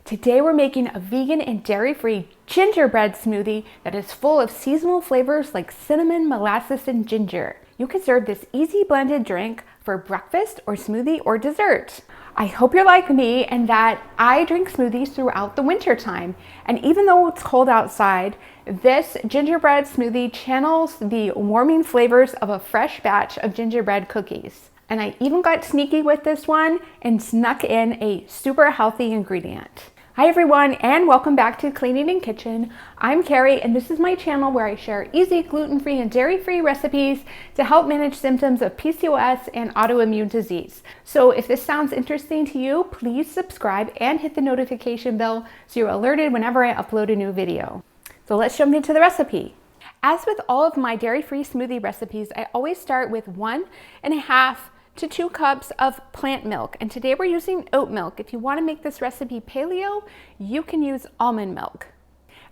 Today we're making a vegan and dairy-free gingerbread smoothie that is full of seasonal flavors like cinnamon, molasses, and ginger. You can serve this easy blended drink for breakfast or smoothie or dessert. I hope you're like me and that I drink smoothies throughout the winter time. And even though it's cold outside, this gingerbread smoothie channels the warming flavors of a fresh batch of gingerbread cookies. And I even got sneaky with this one and snuck in a super healthy ingredient. Hi everyone, and welcome back to Clean Eating Kitchen. I'm Carrie, and this is my channel where I share easy gluten-free and dairy-free recipes to help manage symptoms of PCOS and autoimmune disease. So if this sounds interesting to you, please subscribe and hit the notification bell so you're alerted whenever I upload a new video. So let's jump into the recipe. As with all of my dairy-free smoothie recipes, I always start with 1.5 to 2 cups of plant milk. And today we're using oat milk. If you want to make this recipe paleo, you can use almond milk.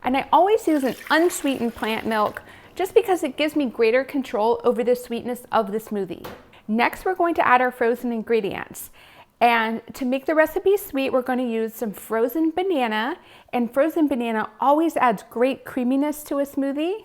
And I always use an unsweetened plant milk just because it gives me greater control over the sweetness of the smoothie. Next, we're going to add our frozen ingredients. And to make the recipe sweet, we're going to use some frozen banana. And frozen banana always adds great creaminess to a smoothie.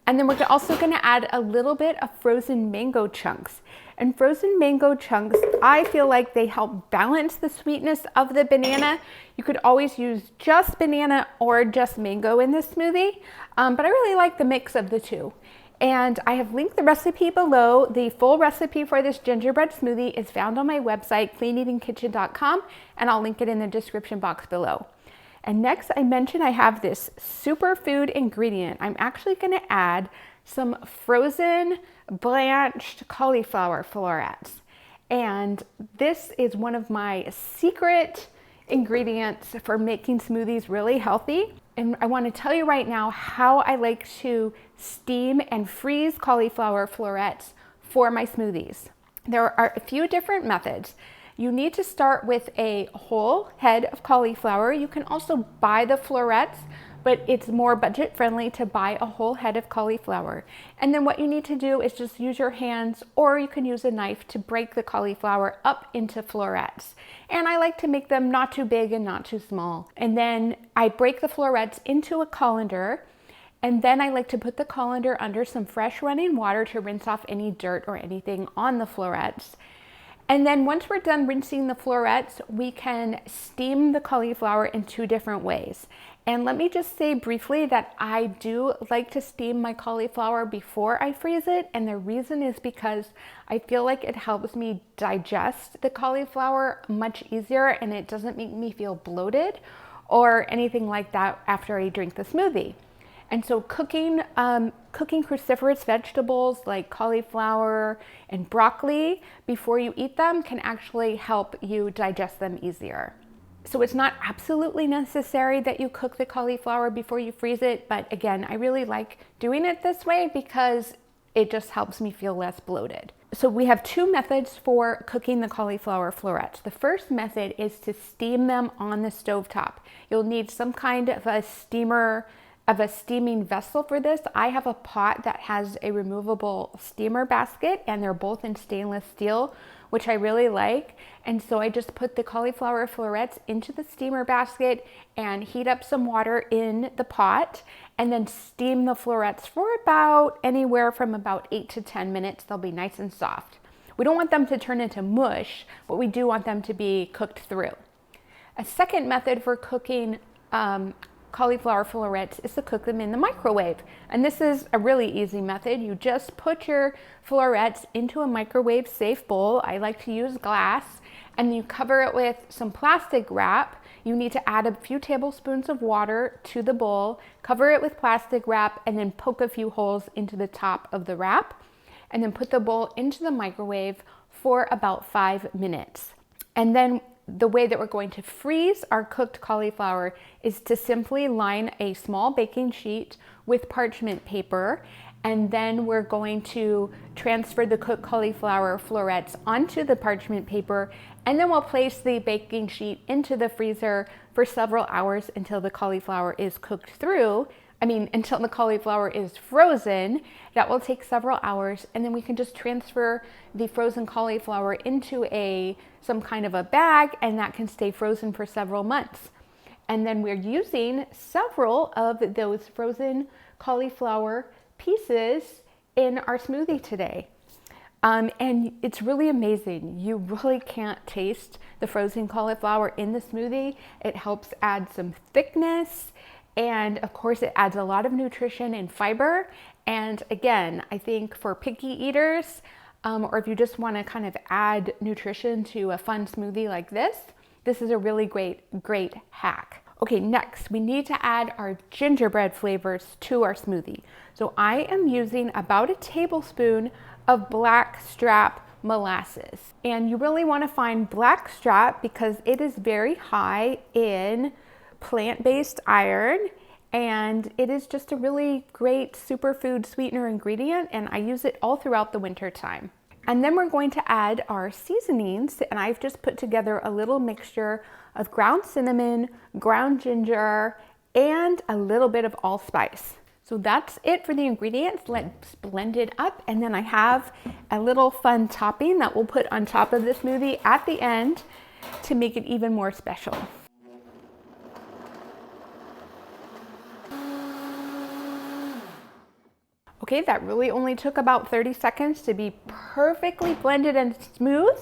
And then we're also going to add a little bit of frozen mango chunks. And frozen mango chunks, I feel like they help balance the sweetness of the banana. You could always use just banana or just mango in this smoothie, but I really like the mix of the two. And I have linked the recipe below. The full recipe for this gingerbread smoothie is found on my website, cleaneatingkitchen.com, and I'll link it in the description box below. And next, I mentioned I have this superfood ingredient. I'm actually going to add some frozen blanched cauliflower florets. And this is one of my secret ingredients for making smoothies really healthy. And I want to tell you right now how I like to steam and freeze cauliflower florets for my smoothies. There are a few different methods. You need to start with a whole head of cauliflower. You can also buy the florets, but it's more budget friendly to buy a whole head of cauliflower. And then what you need to do is just use your hands, or you can use a knife to break the cauliflower up into florets. And I like to make them not too big and not too small. And then I break the florets into a colander. And then I like to put the colander under some fresh running water to rinse off any dirt or anything on the florets. And then once we're done rinsing the florets, we can steam the cauliflower in 2 different ways. And let me just say briefly that I do like to steam my cauliflower before I freeze it. And the reason is because I feel like it helps me digest the cauliflower much easier, and it doesn't make me feel bloated or anything like that after I drink the smoothie. And so cooking cruciferous vegetables like cauliflower and broccoli before you eat them can actually help you digest them easier. So it's not absolutely necessary that you cook the cauliflower before you freeze it, but again, I really like doing it this way because it just helps me feel less bloated. So we have 2 methods for cooking the cauliflower florets. The first method is to steam them on the stovetop. You'll need some kind of a steaming vessel for this. I have a pot that has a removable steamer basket, and they're both in stainless steel, which I really like. And so I just put the cauliflower florets into the steamer basket and heat up some water in the pot, and then steam the florets for about anywhere from about 8 to 10 minutes. They'll be nice and soft. We don't want them to turn into mush, but we do want them to be cooked through. A second method for cooking cauliflower florets is to cook them in the microwave. And this is a really easy method. You just put your florets into a microwave safe bowl. I like to use glass, and you cover it with some plastic wrap. You need to add a few tablespoons of water to the bowl, cover it with plastic wrap, and then poke a few holes into the top of the wrap, and then put the bowl into the microwave for about 5 minutes. And then the way that we're going to freeze our cooked cauliflower is to simply line a small baking sheet with parchment paper, and then we're going to transfer the cooked cauliflower florets onto the parchment paper, and then we'll place the baking sheet into the freezer for several hours until the cauliflower is cooked through. until the cauliflower is frozen. That will take several hours, and then we can just transfer the frozen cauliflower into some kind of a bag, and that can stay frozen for several months. And then we're using several of those frozen cauliflower pieces in our smoothie today. And it's really amazing. You really can't taste the frozen cauliflower in the smoothie. It helps add some thickness, and of course it adds a lot of nutrition and fiber. And again, I think for picky eaters, or if you just want to kind of add nutrition to a fun smoothie like this is a really great hack. Okay, next we need to add our gingerbread flavors to our smoothie. So I am using about a tablespoon of blackstrap molasses. And you really want to find blackstrap because it is very high in plant-based iron, and it is just a really great superfood sweetener ingredient, and I use it all throughout the winter time. And then we're going to add our seasonings, and I've just put together a little mixture of ground cinnamon, ground ginger, and a little bit of allspice. So that's it for the ingredients. Let's blend it up, and then I have a little fun topping that we'll put on top of the smoothie at the end to make it even more special. Okay, that really only took about 30 seconds to be perfectly blended and smooth.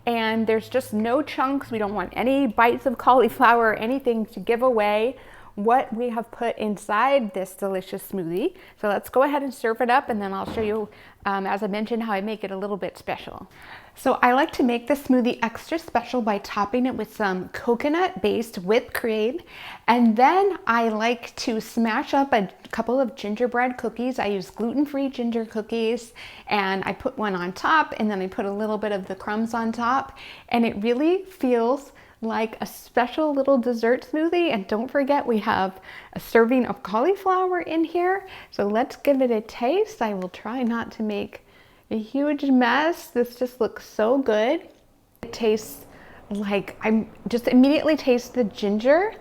And there's just no chunks. We don't want any bites of cauliflower or anything to give away what we have put inside this delicious smoothie. So let's go ahead and serve it up, and then I'll show you, as I mentioned, how I make it a little bit special. So I like to make this smoothie extra special by topping it with some coconut-based whipped cream. And then I like to smash up a couple of gingerbread cookies. I use gluten-free ginger cookies, and I put one on top, and then I put a little bit of the crumbs on top. And it really feels like a special little dessert smoothie. And don't forget, we have a serving of cauliflower in here. So let's give it a taste. I will try not to make a huge mess. This just looks so good. It tastes like, I just immediately taste the ginger,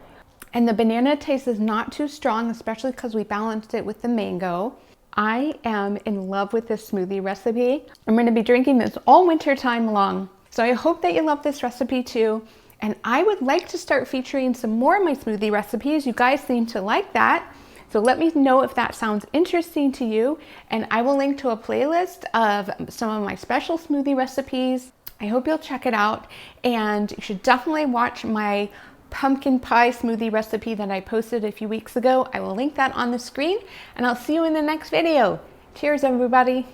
and the banana taste is not too strong, especially because we balanced it with the mango. I am in love with this smoothie recipe. I'm going to be drinking this all winter time long. So I hope that you love this recipe too. And I would like to start featuring some more of my smoothie recipes. You guys seem to like that. So let me know if that sounds interesting to you. And I will link to a playlist of some of my special smoothie recipes. I hope you'll check it out. And you should definitely watch my pumpkin pie smoothie recipe that I posted a few weeks ago. I will link that on the screen, and I'll see you in the next video. Cheers, everybody.